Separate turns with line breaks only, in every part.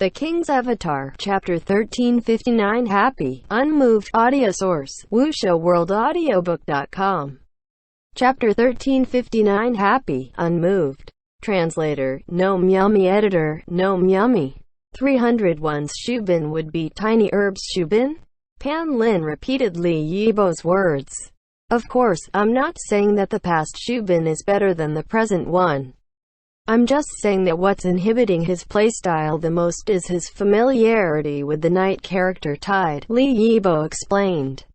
The King's Avatar, Chapter 1359. Happy, Unmoved. Audio source, WuShowWorldAudiobook.com. Chapter 1359. Happy, Unmoved. Translator, Gnome Yummy. Editor, Gnome Yummy. 301's Shubin would be Tiny Herb's Shubin? Pan Lin repeated Li Yibo's words. Of course, I'm not saying that the past Shubin is better than the present one. I'm just saying that what's inhibiting his playstyle the most is his familiarity with the knight character Tide, Li Yibo explained.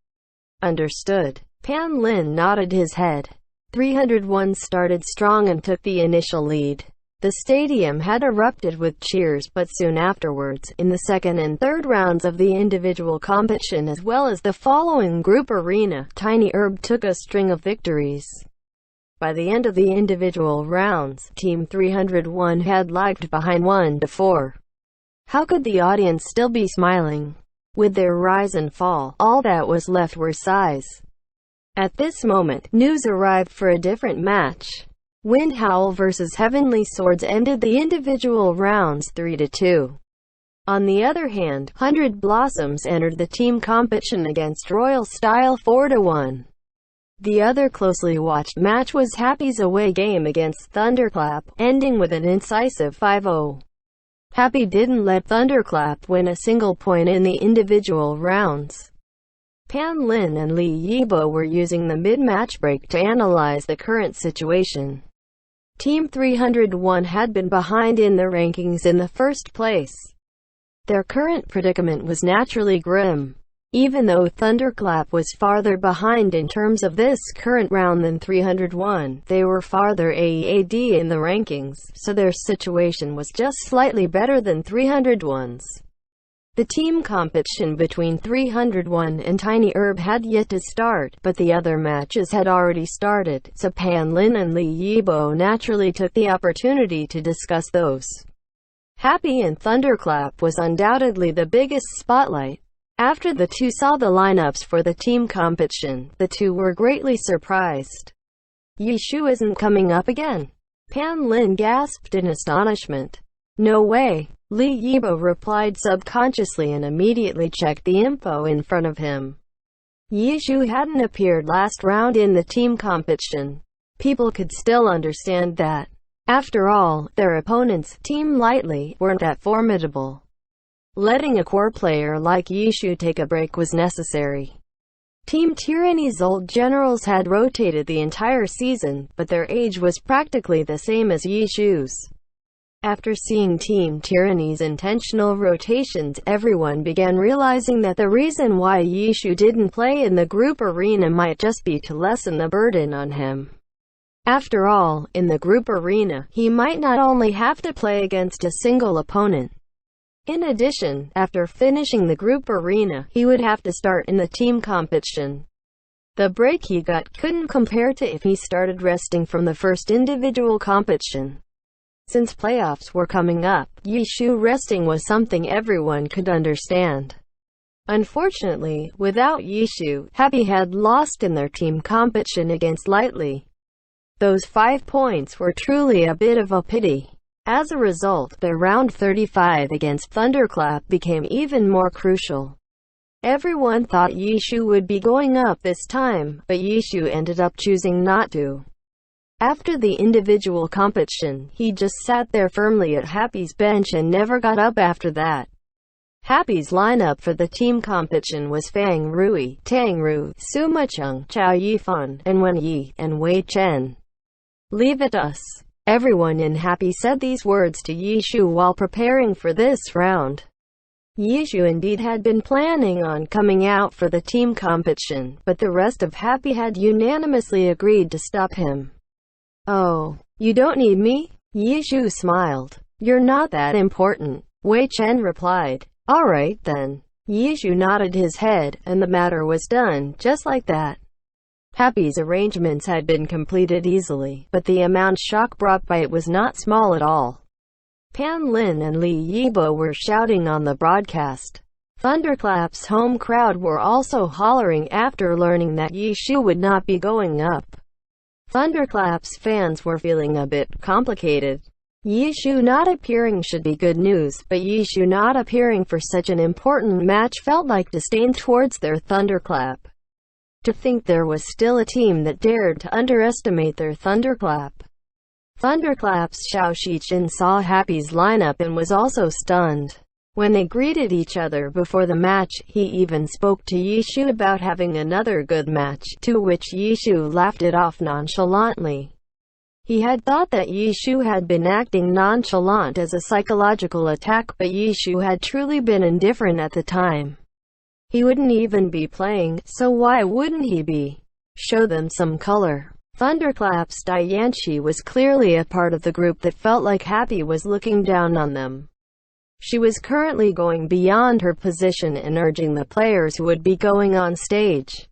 Understood. Pan Lin nodded his head. 301 started strong and took the initial lead. The stadium had erupted with cheers, but soon afterwards, in the second and third rounds of the individual competition as well as the following group arena, Tiny Herb took a string of victories. By the end of the individual rounds, Team 301 had lagged behind 1-4. How could the audience still be smiling? With their rise and fall, all that was left were sighs. At this moment, news arrived for a different match. Wind Howl vs. Heavenly Swords ended the individual rounds 3-2. On the other hand, 100 Blossoms entered the team competition against Royal Style 4-1. The other closely watched match was Happy's away game against Thunderclap, ending with an incisive 5-0. Happy didn't let Thunderclap win a single point in the individual rounds. Pan Lin and Li Yibo were using the mid-match break to analyze the current situation. Team 301 had been behind in the rankings in the first place. Their current predicament was naturally grim. Even though Thunderclap was farther behind in terms of this current round than 301, they were farther ahead in the rankings, so their situation was just slightly better than 301's. The team competition between 301 and Tiny Herb had yet to start, but the other matches had already started, so Pan Lin and Li Yibo naturally took the opportunity to discuss those. Happy and Thunderclap was undoubtedly the biggest spotlight. After the two saw the lineups for the team competition, the two were greatly surprised. Yishu isn't coming up again? Pan Lin gasped in astonishment. No way. Li Yibo replied subconsciously and immediately checked the info in front of him. Yishu hadn't appeared last round in the team competition. People could still understand that. After all, their opponents, Team Lightly, weren't that formidable. Letting a core player like Yishu take a break was necessary. Team Tyranny's old generals had rotated the entire season, but their age was practically the same as Yishu's. After seeing Team Tyranny's intentional rotations, everyone began realizing that the reason why Yishu didn't play in the group arena might just be to lessen the burden on him. After all, in the group arena, he might not only have to play against a single opponent. In addition, after finishing the group arena, he would have to start in the team competition. The break he got couldn't compare to if he started resting from the first individual competition. Since playoffs were coming up, Yishu resting was something everyone could understand. Unfortunately, without Yishu, Happy had lost in their team competition against Lightly. Those 5 points were truly a bit of a pity. As a result, their round 35 against Thunderclap became even more crucial. Everyone thought Yishu would be going up this time, but Yishu ended up choosing not to. After the individual competition, he just sat there firmly at Happy's bench and never got up after that. Happy's lineup for the team competition was Fang Rui, Tang Ru, Suma Chung, Chao Yifan, and Wen Yi, and Wei Chen. Leave it us. Everyone in Happy said these words to Yishu while preparing for this round. Yishu indeed had been planning on coming out for the team competition, but the rest of Happy had unanimously agreed to stop him. Oh, you don't need me? Yishu smiled. You're not that important, Wei Chen replied. Alright then. Yishu nodded his head, and the matter was done, just like that. Happy's arrangements had been completed easily, but the amount shock brought by it was not small at all. Pan Lin and Li Yibo were shouting on the broadcast. Thunderclap's home crowd were also hollering after learning that Yishu would not be going up. Thunderclap's fans were feeling a bit complicated. Yishu not appearing should be good news, but Yishu not appearing for such an important match felt like disdain towards their thunderclap. To think there was still a team that dared to underestimate their thunderclap. Thunderclap's Xiao Shichen saw Happy's lineup and was also stunned. When they greeted each other before the match, he even spoke to Yishu about having another good match, to which Yishu laughed it off nonchalantly. He had thought that Yishu had been acting nonchalant as a psychological attack, but Yishu had truly been indifferent at the time. He wouldn't even be playing, so why wouldn't he be? Show them some color. Thunderclap's Dianchi was clearly a part of the group that felt like Happy was looking down on them. She was currently going beyond her position and urging the players who would be going on stage.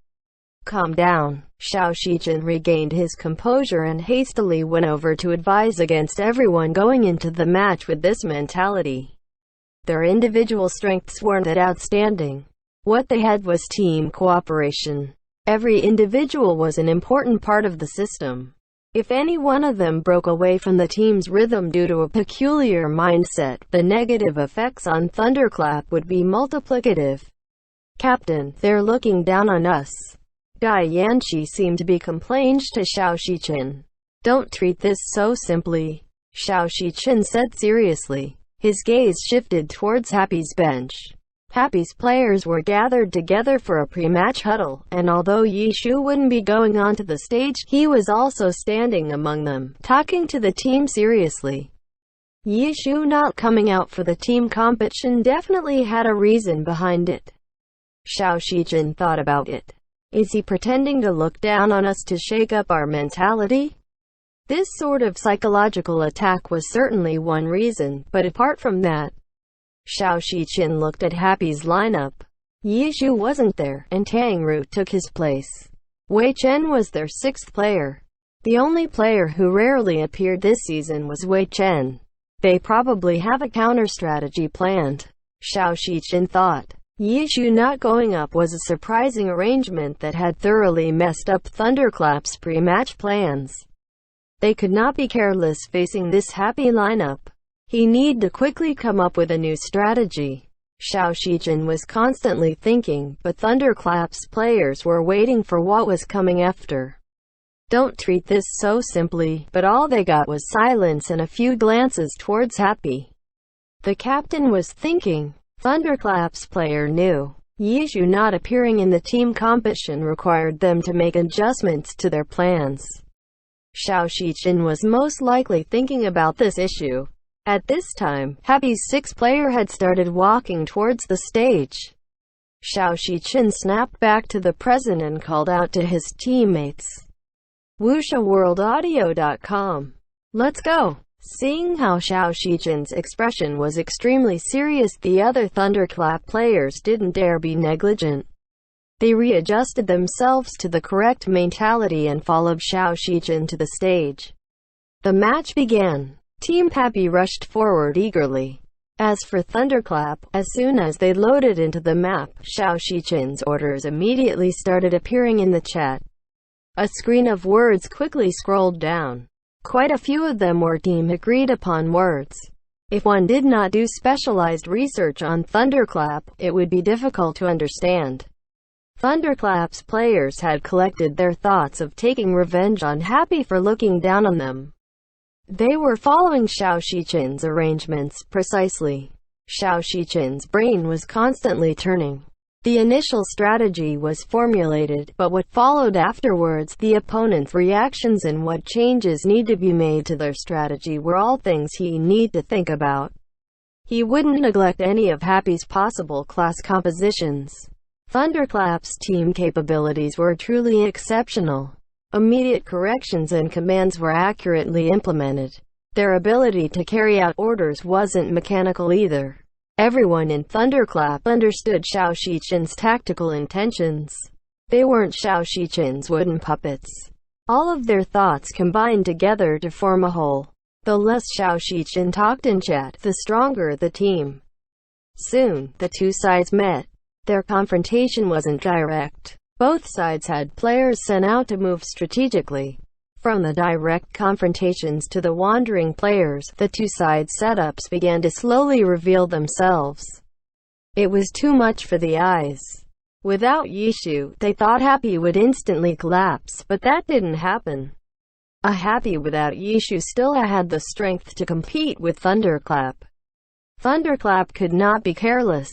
Calm down. Xiao Shichen regained his composure and hastily went over to advise against everyone going into the match with this mentality. Their individual strengths weren't that outstanding. What they had was team cooperation. Every individual was an important part of the system. If any one of them broke away from the team's rhythm due to a peculiar mindset, the negative effects on Thunderclap would be multiplicative. Captain, they're looking down on us. Dai Yanqi seemed to be complaining to Xiao Shichen. Don't treat this so simply, Xiao Shichen said seriously. His gaze shifted towards Happy's bench. Happy's players were gathered together for a pre-match huddle, and although Yishu wouldn't be going onto the stage, he was also standing among them, talking to the team seriously. Yishu not coming out for the team competition definitely had a reason behind it. Xiao Shichen thought about it. Is he pretending to look down on us to shake up our mentality? This sort of psychological attack was certainly one reason, but apart from that, Xiao Shichen looked at Happy's lineup. Yishu wasn't there, and Tang Ru took his place. Wei Chen was their sixth player. The only player who rarely appeared this season was Wei Chen. They probably have a counter-strategy planned, Xiao Shichen thought. Yishu not going up was a surprising arrangement that had thoroughly messed up Thunderclap's pre-match plans. They could not be careless facing this Happy lineup. He needed to quickly come up with a new strategy. Xiao Shichen was constantly thinking, but Thunderclap's players were waiting for what was coming after. Don't treat this so simply, but all they got was silence and a few glances towards Happy. The captain was thinking. Thunderclap's player knew. Yishu not appearing in the team competition required them to make adjustments to their plans. Xiao Shichen was most likely thinking about this issue. At this time, Happy's sixth player had started walking towards the stage. Xiao Shichen snapped back to the present and called out to his teammates. WuxiaWorldAudio.com. Let's go! Seeing how Xiao Shichen's expression was extremely serious, the other Thunderclap players didn't dare be negligent. They readjusted themselves to the correct mentality and followed Xiao Shichen to the stage. The match began. Team Happy rushed forward eagerly. As for Thunderclap, as soon as they loaded into the map, Xiao Shichen's orders immediately started appearing in the chat. A screen of words quickly scrolled down. Quite a few of them were team agreed upon words. If one did not do specialized research on Thunderclap, it would be difficult to understand. Thunderclap's players had collected their thoughts of taking revenge on Happy for looking down on them. They were following Xiao Shichen's arrangements precisely. Xiao Shichen's brain was constantly turning. The initial strategy was formulated, but what followed afterwards, the opponent's reactions and what changes need to be made to their strategy were all things he need to think about. He wouldn't neglect any of Happy's possible class compositions. Thunderclap's team capabilities were truly exceptional. Immediate corrections and commands were accurately implemented. Their ability to carry out orders wasn't mechanical either. Everyone in Thunderclap understood Xiao Shichen's tactical intentions. They weren't Xiao Shichen's wooden puppets. All of their thoughts combined together to form a whole. The less Xiao Shichen talked in chat, the stronger the team. Soon, the two sides met. Their confrontation wasn't direct. Both sides had players sent out to move strategically. From the direct confrontations to the wandering players, the two-side setups began to slowly reveal themselves. It was too much for the eyes. Without Yishu, they thought Happy would instantly collapse, but that didn't happen. A Happy without Yishu still had the strength to compete with Thunderclap. Thunderclap could not be careless.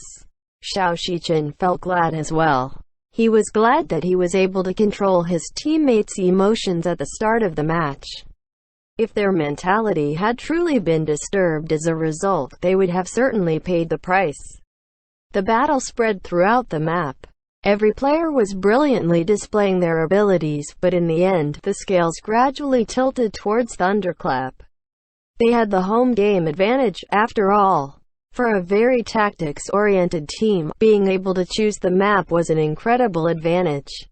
Xiao Shichen felt glad as well. He was glad that he was able to control his teammates' emotions at the start of the match. If their mentality had truly been disturbed as a result, they would have certainly paid the price. The battle spread throughout the map. Every player was brilliantly displaying their abilities, but in the end, the scales gradually tilted towards Thunderclap. They had the home game advantage, after all. For a very tactics-oriented team, being able to choose the map was an incredible advantage.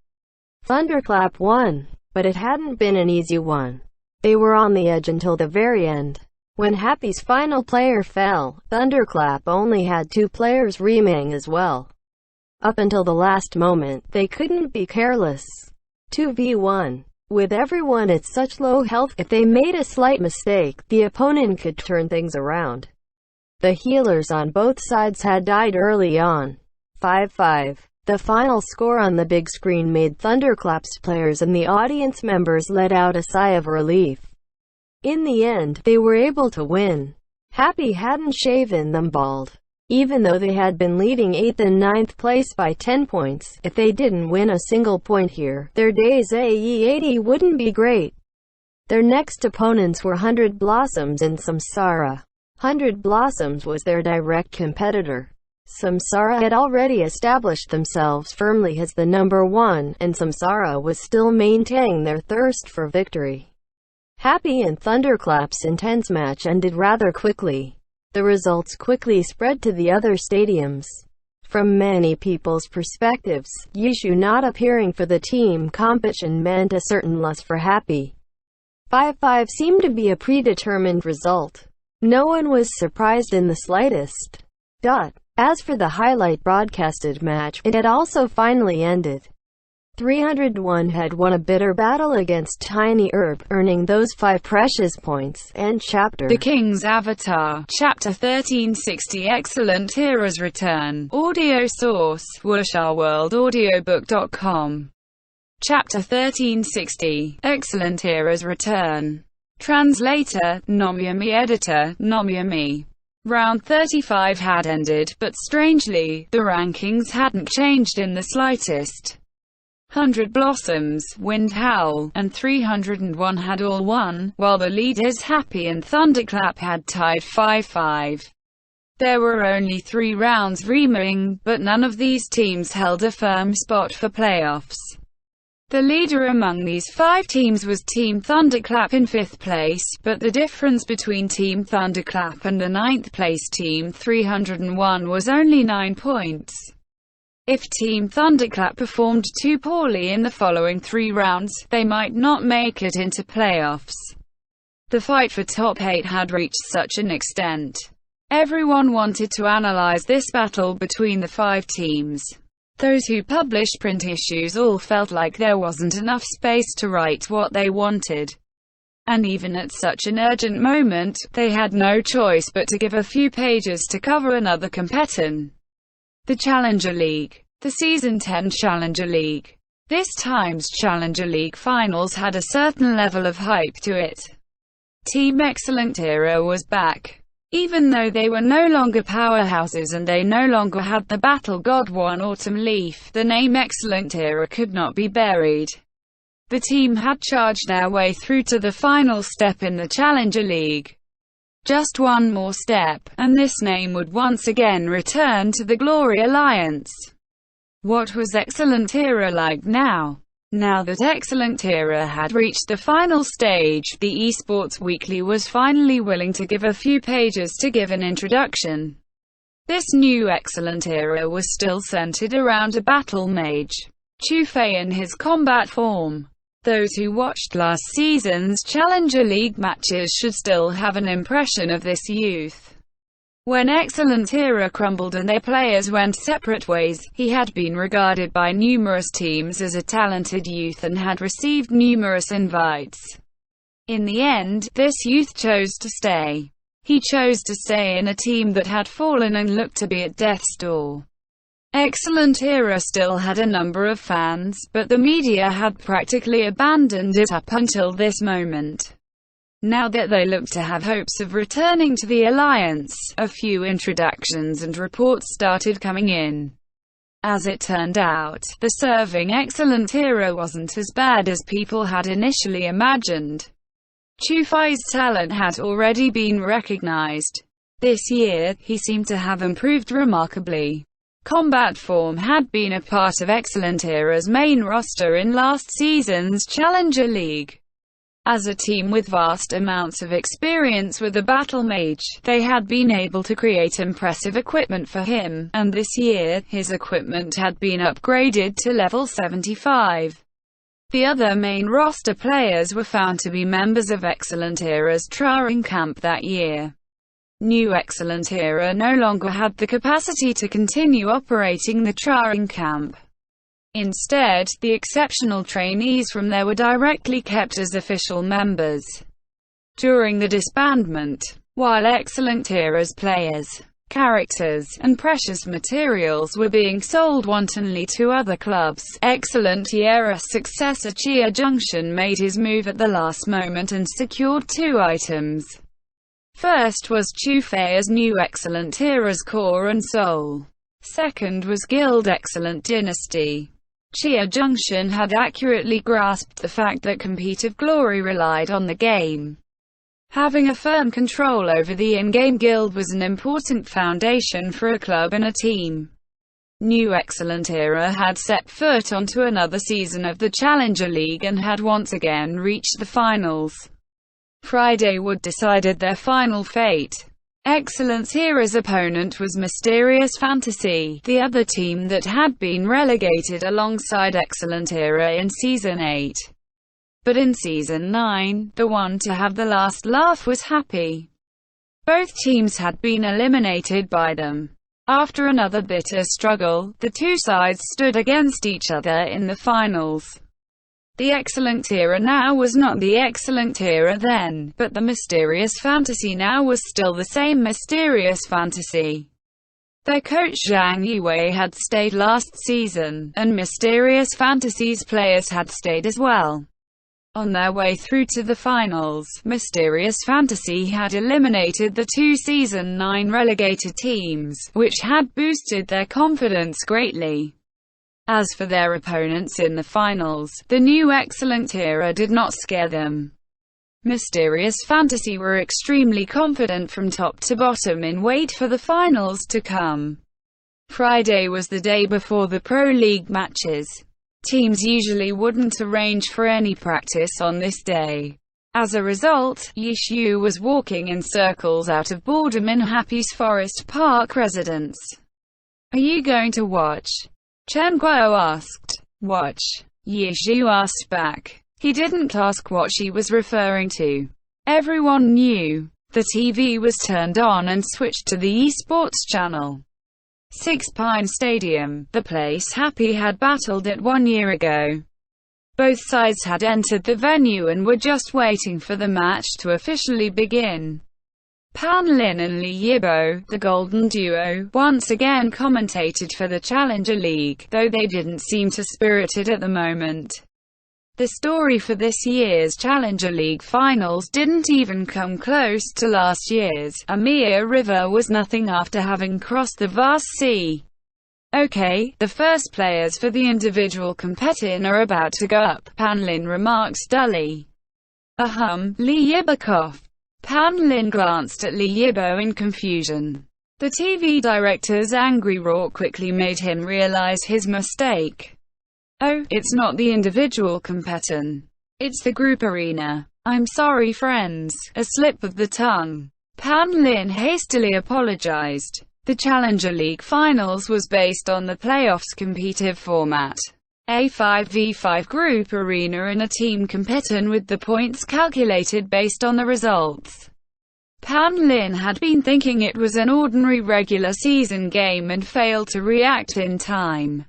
Thunderclap won, but it hadn't been an easy one. They were on the edge until the very end. When Happy's final player fell, Thunderclap only had 2 players remaining as well. Up until the last moment, they couldn't be careless. 2v1. With everyone at such low health, if they made a slight mistake, the opponent could turn things around. The healers on both sides had died early on. 5-5. The final score on the big screen made Thunderclap's players and the audience members let out a sigh of relief. In the end, they were able to win. Happy hadn't shaven them bald. Even though they had been leading 8th and 9th place by 10 points, if they didn't win a single point here, their days AE80 wouldn't be great. Their next opponents were 100 Blossoms and Samsara. 100 Blossoms was their direct competitor. Samsara had already established themselves firmly as the number 1, and Samsara was still maintaining their thirst for victory. Happy and Thunderclap's intense match ended rather quickly. The results quickly spread to the other stadiums. From many people's perspectives, Yishu not appearing for the team competition meant a certain loss for Happy. 5-5 seemed to be a predetermined result. No one was surprised in the slightest. As for the highlight broadcasted match, it had also finally ended. 301 had won a bitter battle against Tiny Herb, earning those 5 precious points, and Chapter
The King's Avatar, Chapter 1360 Excellent Hero's Return. Audio source, WuxaWorldAudiobook.com. Chapter 1360, Excellent Hero's Return. Translator, Nomyami. Editor, Nomyami. Round 35 had ended, but strangely, the rankings hadn't changed in the slightest. 100 Blossoms, Wind Howl, and 301 had all won, while the leaders Happy and Thunderclap had tied 5-5. There were only 3 rounds remaining, but none of these teams held a firm spot for playoffs. The leader among these 5 teams was Team Thunderclap in 5th place, but the difference between Team Thunderclap and the 9th place Team 301 was only 9 points. If Team Thunderclap performed too poorly in the following 3 rounds, they might not make it into playoffs. The fight for top 8 had reached such an extent. Everyone wanted to analyze this battle between the 5 teams. Those who published print issues all felt like there wasn't enough space to write what they wanted. And even at such an urgent moment, they had no choice but to give a few pages to cover another competition. The Challenger League. The Season 10 Challenger League. This time's Challenger League finals had a certain level of hype to it. Team Excellent Hero was back. Even though they were no longer powerhouses and they no longer had the Battle God One Autumn Leaf, the name Excellent Hero could not be buried. The team had charged their way through to the final step in the Challenger League. Just one more step, and this name would once again return to the Glory Alliance. What was Excellent Hero like now? Now that Excellent Hero had reached the final stage, the Esports Weekly was finally willing to give a few pages to give an introduction. This new Excellent Hero was still centered around a battle mage, Chufei in his combat form. Those who watched last season's Challenger League matches should still have an impression of this youth. When Excellent Hero crumbled and their players went separate ways, he had been regarded by numerous teams as a talented youth and had received numerous invites. In the end, this youth chose to stay. He chose to stay in a team that had fallen and looked to be at death's door. Excellent Era still had a number of fans, but the media had practically abandoned it up until this moment. Now that they looked to have hopes of returning to the alliance, a few introductions and reports started coming in. As it turned out, the serving Excellent Era wasn't as bad as people had initially imagined. Chu Fai's talent had already been recognized. This year, he seemed to have improved remarkably. Combat form had been a part of Excellent Era's main roster in last season's Challenger League. As a team with vast amounts of experience with a battle mage, they had been able to create impressive equipment for him, and this year, his equipment had been upgraded to level 75. The other main roster players were found to be members of Excellent Era's training camp that year. New Excellent Era no longer had the capacity to continue operating the training camp. Instead, the exceptional trainees from there were directly kept as official members. During the disbandment, while Excellent Era's players, characters, and precious materials were being sold wantonly to other clubs, Excellent Era's successor Chia Junction made his move at the last moment and secured two items. First was Chu Fei as New Excellent Era's core and soul. Second was Guild Excellent Dynasty. Chia Junction had accurately grasped the fact that competitive glory relied on the game. Having a firm control over the in-game guild was an important foundation for a club and a team. New Excellent Era had set foot onto another season of the Challenger League and had once again reached the finals. Friday would decided their final fate. Excellent Era's opponent was Mysterious Fantasy, the other team that had been relegated alongside Excellent Era in Season 8. But in Season 9, the one to have the last laugh was Happy. Both teams had been eliminated by them. After another bitter struggle, the two sides stood against each other in the finals. The Excellent Era now was not the Excellent Era then, but the Mysterious Fantasy now was still the same Mysterious Fantasy. Their coach Zhang Yiwei had stayed last season, and Mysterious Fantasy's players had stayed as well. On their way through to the finals, Mysterious Fantasy had eliminated the two Season 9 relegated teams, which had boosted their confidence greatly. As for their opponents in the finals, the New Excellent Era did not scare them. Mysterious Fantasy were extremely confident from top to bottom in wait for the finals to come. Friday was the day before the Pro League matches. Teams usually wouldn't arrange for any practice on this day. As a result, Yishu was walking in circles out of boredom in Happy's Forest Park residence. "Are you going to watch?" Chen Guo asked. "Watch?" Yishu asked back. He didn't ask what she was referring to. Everyone knew. The TV was turned on and switched to the esports channel. Six Pine Stadium, the place Happy had battled at 1 year ago. Both sides had entered the venue and were just waiting for the match to officially begin. Pan Lin and Li Yibo, the Golden Duo, once again commentated for the Challenger League, though they didn't seem too spirited at the moment. The story for this year's Challenger League finals didn't even come close to last year's. A mere river was nothing after having crossed the vast sea. "Okay, the first players for the individual competition are about to go up," Pan Lin remarks dully. Li Yibo coughed. Pan Lin glanced at Li Yibo in confusion. The TV director's angry roar quickly made him realize his mistake. "Oh, it's not the individual competition. It's the group arena. I'm sorry friends, a slip of the tongue." Pan Lin hastily apologized. The Challenger League Finals was based on the playoffs competitive format. A 5v5 group arena and a team competition with the points calculated based on the results. Pan Lin had been thinking it was an ordinary regular season game and failed to react in time.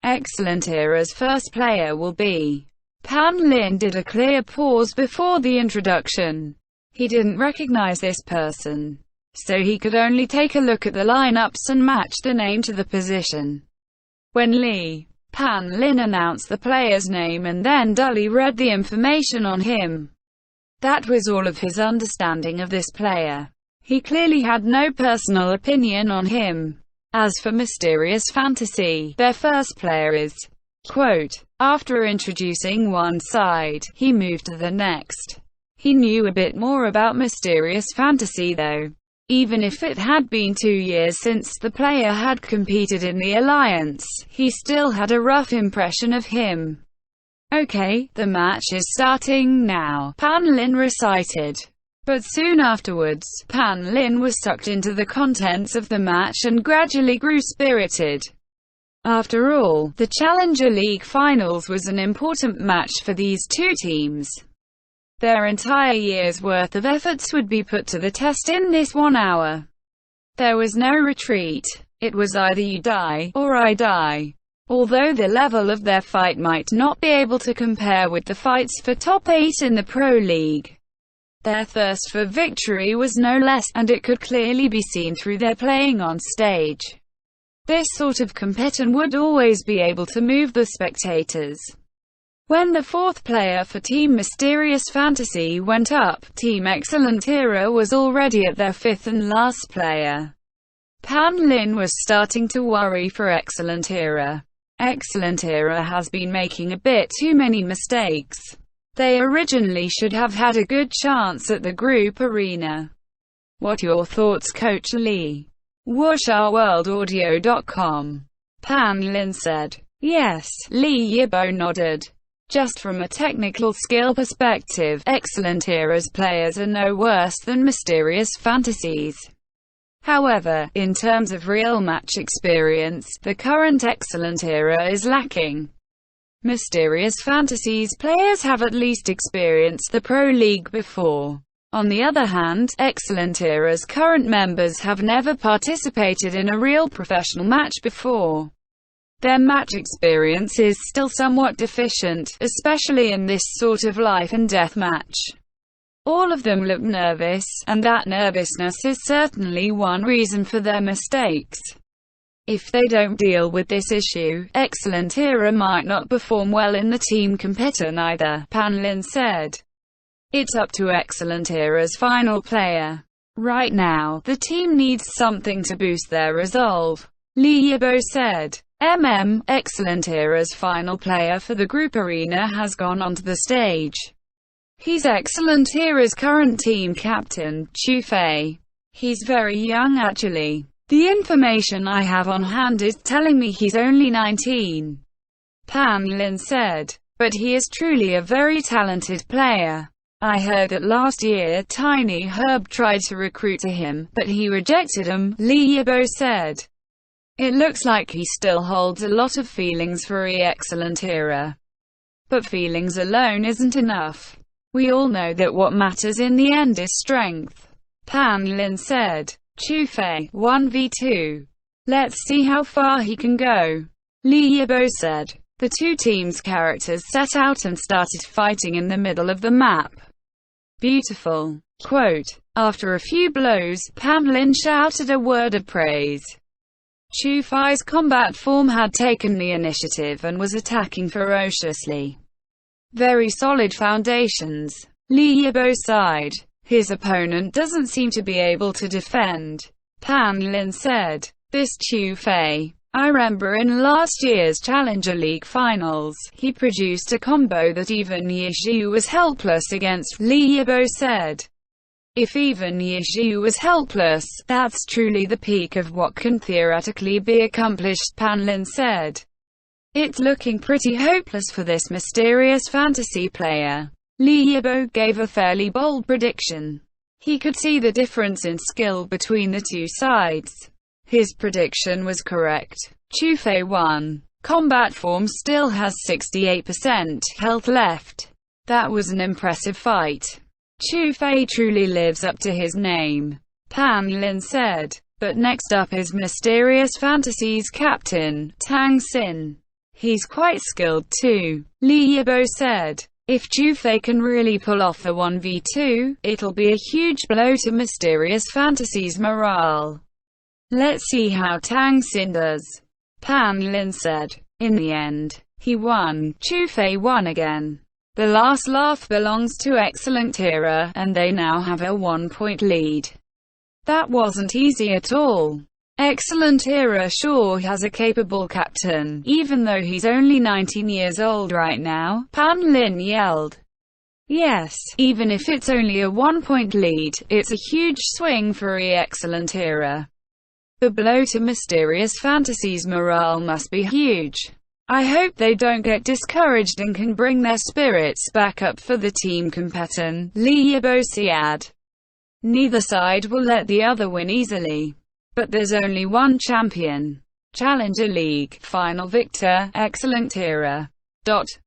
Excellent Era's first player will be Pan Lin did a clear pause before the introduction. He didn't recognize this person, so he could only take a look at the lineups and match the name to the position. When Pan Lin announced the player's name and then dully read the information on him, that was all of his understanding of this player. He clearly had no personal opinion on him. As for Mysterious Fantasy, their first player is, quote, after introducing one side, he moved to the next. He knew a bit more about Mysterious Fantasy though. Even if it had been 2 years since the player had competed in the Alliance, he still had a rough impression of him. Okay, the match is starting now, Pan Lin recited. But soon afterwards, Pan Lin was sucked into the contents of the match and gradually grew spirited. After all, the Challenger League Finals was an important match for these two teams. Their entire year's worth of efforts would be put to the test in this 1 hour. There was no retreat. It was either you die, or I die. Although the level of their fight might not be able to compare with the fights for top 8 in the Pro League, their thirst for victory was no less, and it could clearly be seen through their playing on stage. This sort of competition would always be able to move the spectators. When the fourth player for Team Mysterious Fantasy went up, Team Excellent Era was already at their fifth and last player. Pan Lin was starting to worry for Excellent Era. Excellent Era has been making a bit too many mistakes. They originally should have had a good chance at the group arena. What your thoughts, Coach Lee? WushAWorldAudio.com. Pan Lin said. Yes, Lee Yibo nodded. Just from a technical skill perspective, Excellent Era's players are no worse than Mysterious Fantasies. However, in terms of real match experience, the current Excellent Era is lacking. Mysterious Fantasies players have at least experienced the Pro League before. On the other hand, Excellent Era's current members have never participated in a real professional match before. Their match experience is still somewhat deficient, especially in this sort of life and death match. All of them look nervous, and that nervousness is certainly one reason for their mistakes. If they don't deal with this issue, Excellent Era might not perform well in the team competition either, Pan Lin said. It's up to Excellent Era's final player. Right now, the team needs something to boost their resolve, Lee Yibo said. Excellent Era's final player for the group arena has gone onto the stage. He's Excellent Era's current team captain, Chu Fei. He's very young actually. The information I have on hand is telling me he's only 19. Pan Lin said. But he is truly a very talented player. I heard that last year Tiny Herb tried to recruit to him, but he rejected him, Lee Yibo said. It looks like he still holds a lot of feelings for Excellent Era. But feelings alone isn't enough. We all know that what matters in the end is strength. Pan Lin said. Chu Fei, 1v2. Let's see how far he can go. Lee Yibo said. The two teams' characters set out and started fighting in the middle of the map. Beautiful. Quote. After a few blows, Pan Lin shouted a word of praise. Chu Fei's combat form had taken the initiative and was attacking ferociously. Very solid foundations. Lee Yibo sighed. His opponent doesn't seem to be able to defend. Pan Lin said. This Chu Fei. I remember in last year's Challenger League Finals, he produced a combo that even Yizhu was helpless against, Lee Yibo said. If even Yizhu was helpless, that's truly the peak of what can theoretically be accomplished, Pan Lin said. It's looking pretty hopeless for this Mysterious Fantasy player. Lee Yibo gave a fairly bold prediction. He could see the difference in skill between the two sides. His prediction was correct. Chu Fei won. Combat form still has 68% health left. That was an impressive fight. Chu Fei truly lives up to his name, Pan Lin said. But next up is Mysterious Fantasy's captain, Tang Xin. He's quite skilled too, Li Yibo said. If Jufei can really pull off the 1v2, it'll be a huge blow to Mysterious Fantasy's morale. Let's see how Tang Xin does, Pan Lin said. In the end, he won. Jufei won again. The last laugh belongs to Excellent Era, and they now have a 1-point lead. That wasn't easy at all. Excellent Era sure has a capable captain, even though he's only 19 years old right now, Pan Lin yelled. Yes, even if it's only a 1-point lead, it's a huge swing for Excellent Era. The blow to Mysterious Fantasy's morale must be huge. I hope they don't get discouraged and can bring their spirits back up for the team competition, Li Yibo said. Neither side will let the other win easily. But there's only one champion. Challenger League, final victor, Excellent Era.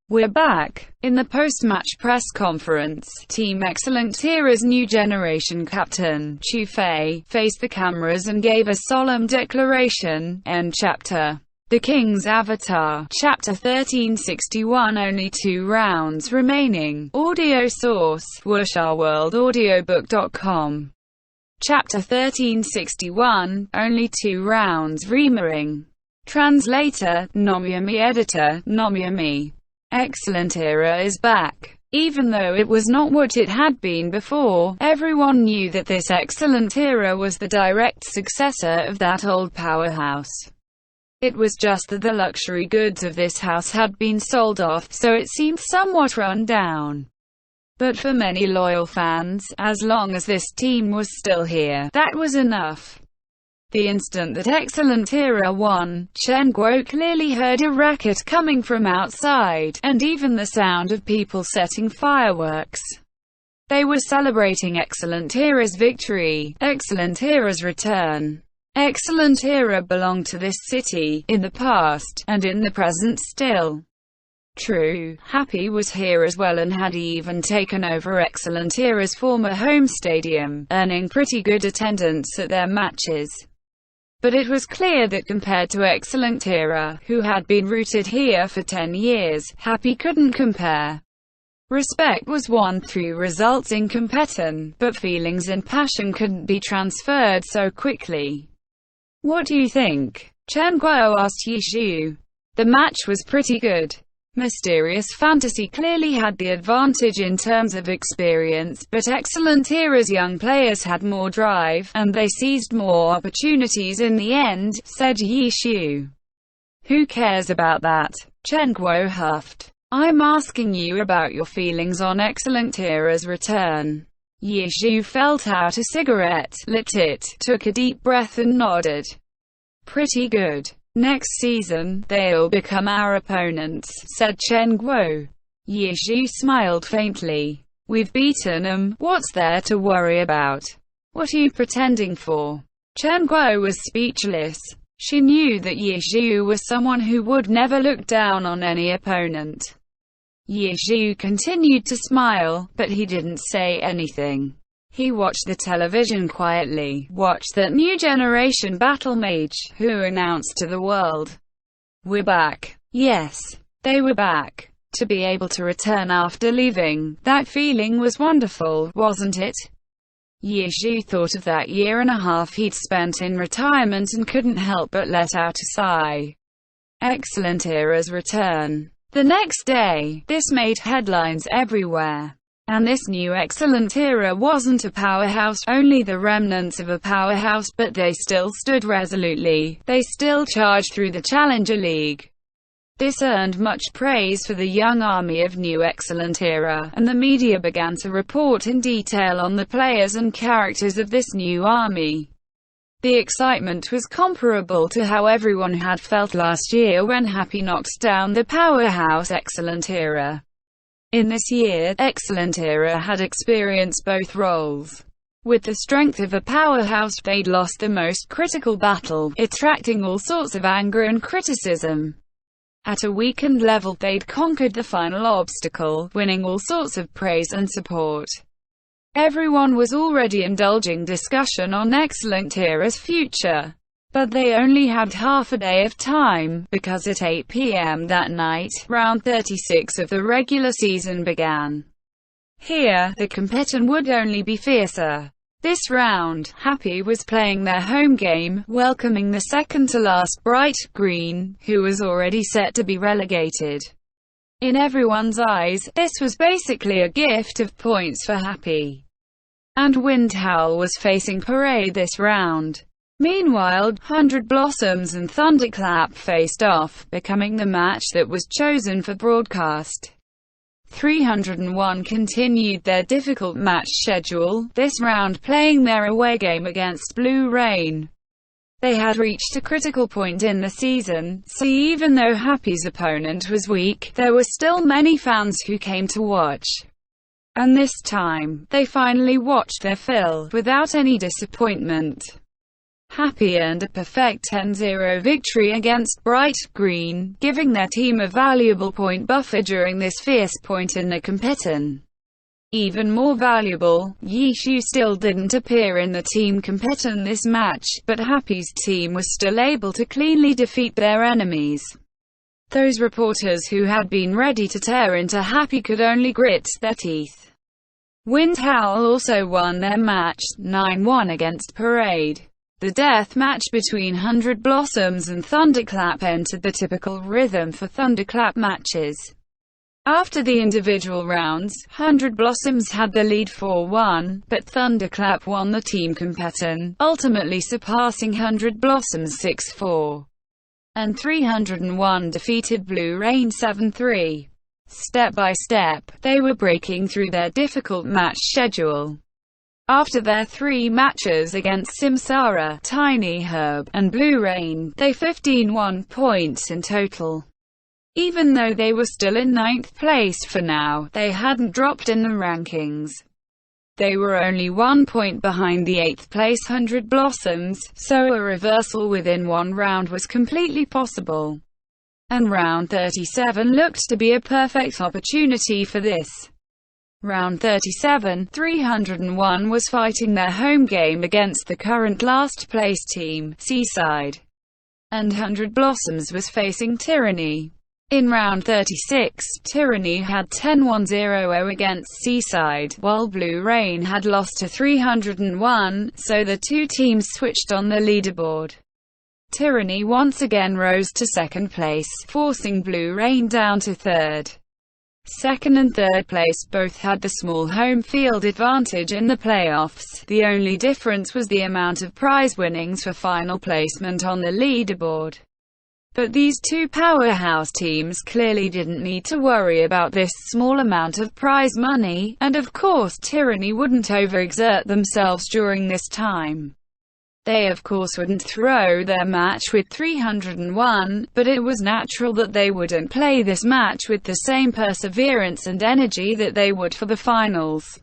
We're back. In the post-match press conference, Team Excellent Era's new generation captain, Jufei, faced the cameras and gave a solemn declaration. End chapter. The King's Avatar, Chapter 1361. Only 2 rounds remaining. Audio source, wuxia-world-audiobook.com. Chapter 1361, only 2 rounds remaining. Translator, Nomyami. Editor, Nomyami. Excellent Era is back. Even though it was not what it had been before, everyone knew that this Excellent Era was the direct successor of that old powerhouse. It was just that the luxury goods of this house had been sold off, so it seemed somewhat run down. But for many loyal fans, as long as this team was still here, that was enough. The instant that Excellent Era won, Chen Guo clearly heard a racket coming from outside, and even the sound of people setting fireworks. They were celebrating Excellent Era's victory, Excellent Era's return. Excellent Era belonged to this city, in the past, and in the present still. True, Happy was here as well and had even taken over Excellent Era's former home stadium, earning pretty good attendance at their matches. But it was clear that compared to Excellent Era, who had been rooted here for 10 years, Happy couldn't compare. Respect was won through results in competition, but feelings and passion couldn't be transferred so quickly. What do you think? Chen Guo asked Yishu. The match was pretty good. Mysterious Fantasy clearly had the advantage in terms of experience, but Excellent Era's young players had more drive, and they seized more opportunities in the end, said Yishu. Who cares about that? Chen Guo huffed. I'm asking you about your feelings on Excellent Era's return. Yishu felt out a cigarette, lit it, took a deep breath and nodded. Pretty good. Next season, they'll become our opponents, said Chen Guo. Yishu smiled faintly. We've beaten them, what's there to worry about? What are you pretending for? Chen Guo was speechless. She knew that Yishu was someone who would never look down on any opponent. Yishu continued to smile, but he didn't say anything. He watched the television quietly, watched that new generation battle mage, who announced to the world, "We're back." Yes, they were back. To be able to return after leaving, that feeling was wonderful, wasn't it? Yishu thought of that year and a half he'd spent in retirement and couldn't help but let out a sigh. Excellent Era's return. The next day, this made headlines everywhere. And this new Excellent Era wasn't a powerhouse, only the remnants of a powerhouse, but they still stood resolutely. They still charged through the Challenger League. This earned much praise for the young army of new Excellent Era, and the media began to report in detail on the players and characters of this new army. The excitement was comparable to how everyone had felt last year when Happy knocked down the powerhouse Excellent Era. In this year, Excellent Era had experienced both roles. With the strength of a powerhouse, they'd lost the most critical battle, attracting all sorts of anger and criticism. At a weakened level, they'd conquered the final obstacle, winning all sorts of praise and support. Everyone was already indulging discussion on Excellent Era's future. But they only had half a day of time, because at 8 p.m. that night, round 36 of the regular season began. Here, the competition would only be fiercer. This round, Happy was playing their home game, welcoming the second-to-last Bright Green, who was already set to be relegated. In everyone's eyes, this was basically a gift of points for Happy. And Windhowl was facing Parade this round. Meanwhile, 100 Blossoms and Thunderclap faced off, becoming the match that was chosen for broadcast. 301 continued their difficult match schedule, this round playing their away game against Blue Rain. They had reached a critical point in the season, so even though Happy's opponent was weak, there were still many fans who came to watch. And this time, they finally watched their fill, without any disappointment. Happy earned a perfect 10-0 victory against Bright Green, giving their team a valuable point buffer during this fierce point in the competition. Even more valuable, Yishu still didn't appear in the team competition this match, but Happy's team was still able to cleanly defeat their enemies. Those reporters who had been ready to tear into Happy could only grit their teeth. Windhowl also won their match, 9-1 against Parade. The death match between 100 Blossoms and Thunderclap entered the typical rhythm for Thunderclap matches. After the individual rounds, 100 Blossoms had the lead 4-1, but Thunderclap won the team competition, ultimately surpassing 100 Blossoms 6-4. And 301 defeated Blue Rain 7-3. Step by step, they were breaking through their difficult match schedule. After their 3 matches against Simsara, Tiny Herb, and Blue Rain, they 15-1 points in total. Even though they were still in 9th place for now, they hadn't dropped in the rankings. They were only 1 point behind the 8th place 100 Blossoms, so a reversal within one round was completely possible. And round 37 looked to be a perfect opportunity for this. Round 37, 301 was fighting their home game against the current last-place team, Seaside. And 100 Blossoms was facing Tyranny. In round 36, Tyranny had 10-1-0 against Seaside, while Blue Rain had lost to 301, so the two teams switched on the leaderboard. Tyranny once again rose to 2nd place, forcing Blue Rain down to 3rd. 2nd and 3rd place both had the small home field advantage in the playoffs. The only difference was the amount of prize winnings for final placement on the leaderboard. But these two powerhouse teams clearly didn't need to worry about this small amount of prize money, and of course Tyranny wouldn't overexert themselves during this time. They of course wouldn't throw their match with 301, but it was natural that they wouldn't play this match with the same perseverance and energy that they would for the finals.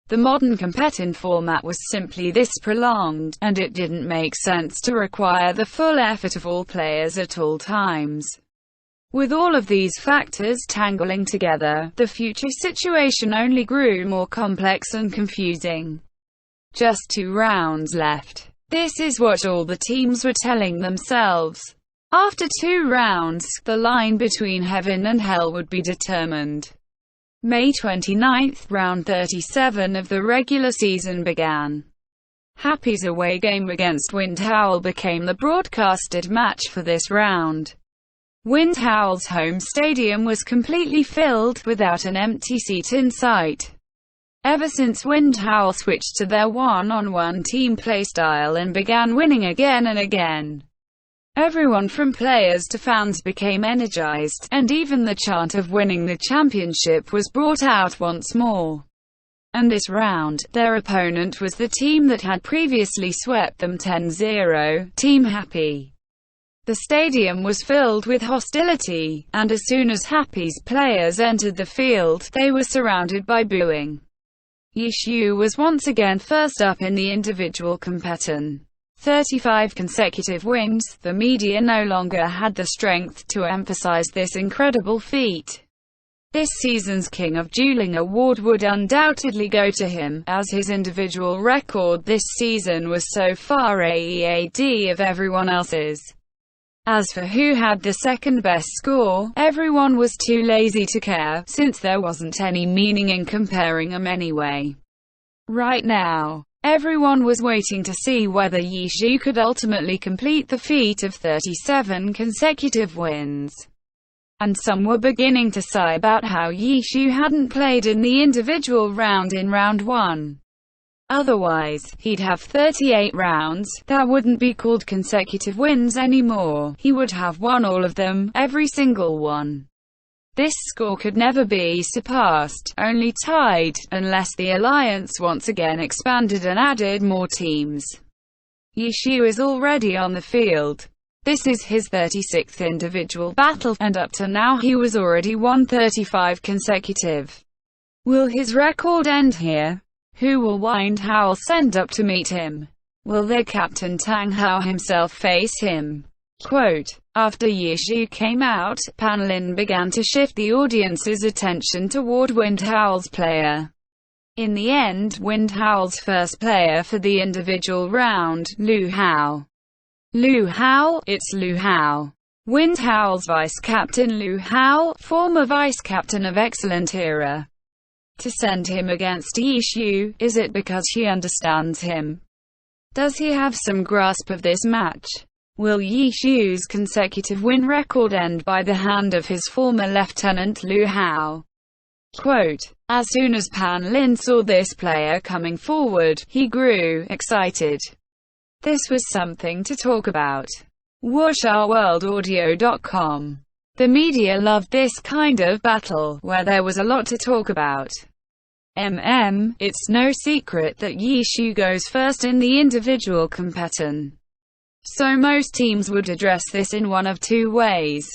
The modern competition format was simply this prolonged, and it didn't make sense to require the full effort of all players at all times. With all of these factors tangling together, the future situation only grew more complex and confusing. Just 2 rounds left. This is what all the teams were telling themselves. After 2 rounds, the line between heaven and hell would be determined. May 29, round 37 of the regular season began. Happy's away game against Windhowl became the broadcasted match for this round. Windhowl's home stadium was completely filled, without an empty seat in sight. Ever since Windhowl switched to their one-on-one team playstyle and began winning again and again, everyone from players to fans became energized, and even the chant of winning the championship was brought out once more. And this round, their opponent was the team that had previously swept them 10-0, Team Happy. The stadium was filled with hostility, and as soon as Happy's players entered the field, they were surrounded by booing. Yishu was once again first up in the individual competition. 35 consecutive wins, the media no longer had the strength to emphasize this incredible feat. This season's King of Dueling award would undoubtedly go to him, as his individual record this season was so far ahead of everyone else's. As for who had the second best score, everyone was too lazy to care, since there wasn't any meaning in comparing them anyway. Right now, everyone was waiting to see whether Yi Xu could ultimately complete the feat of 37 consecutive wins. And some were beginning to sigh about how Yi Xu hadn't played in the individual round in round 1. Otherwise, he'd have 38 rounds. That wouldn't be called consecutive wins anymore. He would have won all of them, every single one. This score could never be surpassed, only tied, unless the alliance once again expanded and added more teams. Yi Xu is already on the field. This is his 36th individual battle, and up to now he was already won 35 consecutive. Will his record end here? Who will Wind Howl send up to meet him? Will their captain Tang Hao himself face him? Quote, after Yi Xu came out, Pan Lin began to shift the audience's attention toward Wind Howl's player. In the end, Wind Howl's first player for the individual round, Lu Hao. Lu Hao, it's Lu Hao. Wind Howl's vice-captain Lu Hao, former vice-captain of Excellent Era. To send him against Yi Xu, is it because he understands him? Does he have some grasp of this match? Will Yi Xu's consecutive win record end by the hand of his former lieutenant Lu Hao? Quote, as soon as Pan Lin saw this player coming forward, he grew excited. This was something to talk about. WuxaWorldAudio.com. The media loved this kind of battle, where there was a lot to talk about. It's no secret that Yi Xu goes first in the individual competition. So most teams would address this in one of two ways.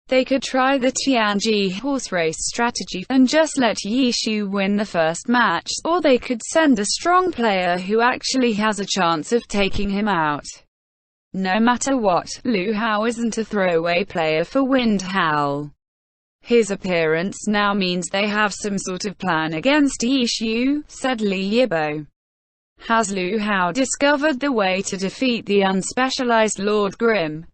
They could try the Tianji horse race strategy, and just let Yi Xu win the first match, or they could send a strong player who actually has a chance of taking him out. No matter what, Lu Hao isn't a throwaway player for Wind Howl. His appearance now means they have some sort of plan against Yi Xu, said Li Yibo. Has Lu Hao discovered the way to defeat the unspecialized Lord Grimm?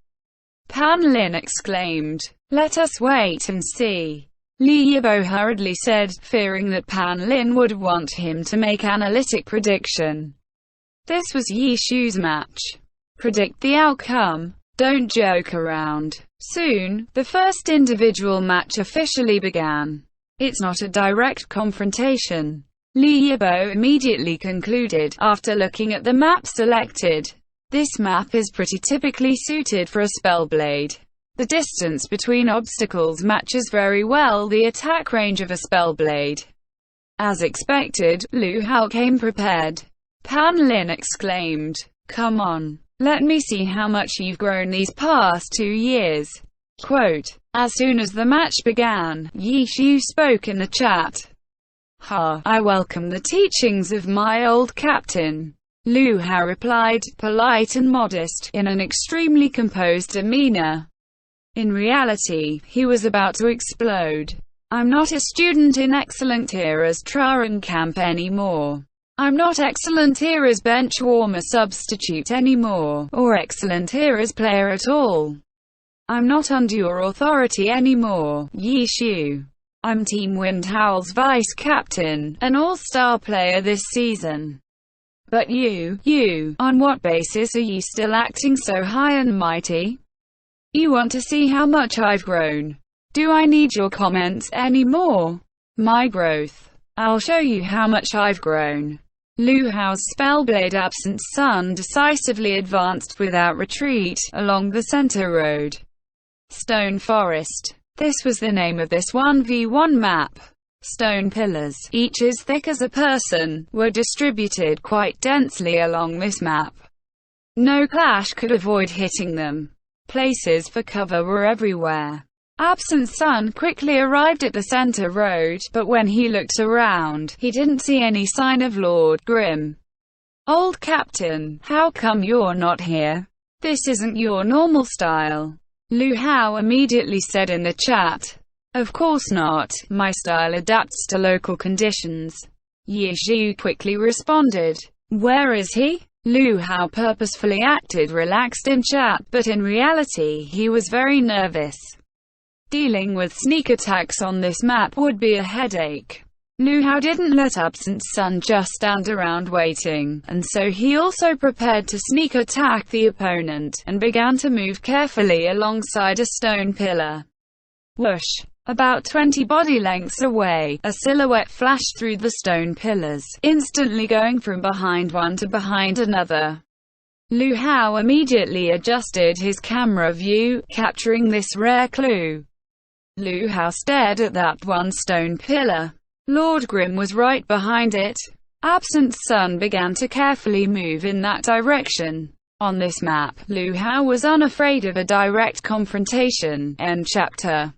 Pan Lin exclaimed. Let us wait and see. Li Yibo hurriedly said, fearing that Pan Lin would want him to make analytic prediction. This was Yi Xu's match. Predict the outcome. Don't joke around. Soon, the first individual match officially began. It's not a direct confrontation. Li Yibo immediately concluded, after looking at the map selected. This map is pretty typically suited for a spellblade. The distance between obstacles matches very well the attack range of a spellblade. As expected, Lu Hao came prepared. Pan Lin exclaimed, come on. Let me see how much you've grown these past 2 years. Quote, as soon as the match began, Yi Xu spoke in the chat. I welcome the teachings of my old captain. Lu Hao replied, polite and modest, in an extremely composed demeanor. In reality, he was about to explode. I'm not a student in Excellent Era's Training camp anymore. I'm not Excellent Era's bench warmer substitute anymore, or Excellent Era's player at all. I'm not under your authority anymore, Yi Xu. I'm Team Wind Howl's vice-captain, an all-star player this season. But you, on what basis are you still acting so high and mighty? You want to see how much I've grown? Do I need your comments anymore? My growth. I'll show you how much I've grown. Lu Hao's Spellblade Absent Sun decisively advanced without retreat, along the center road. Stone Forest. This was the name of this 1v1 map. Stone pillars, each as thick as a person, were distributed quite densely along this map. No clash could avoid hitting them. Places for cover were everywhere. Absent Sun quickly arrived at the center road, but when he looked around, he didn't see any sign of Lord Grimm. Old Captain, how come you're not here? This isn't your normal style. Lu Hao immediately said in the chat. Of course not. My style adapts to local conditions. Ye Zhu quickly responded. Where is he? Lu Hao purposefully acted relaxed in chat, but in reality he was very nervous. Dealing with sneak attacks on this map would be a headache. Lu Hao didn't let Absent Sun just stand around waiting, and so he also prepared to sneak attack the opponent, and began to move carefully alongside a stone pillar. Whoosh! About 20 body lengths away, a silhouette flashed through the stone pillars, instantly going from behind one to behind another. Lu Hao immediately adjusted his camera view, capturing this rare clue. Lu Hao stared at that one stone pillar. Lord Grim was right behind it. Absent Sun began to carefully move in that direction. On this map, Lu Hao was unafraid of a direct confrontation. End chapter.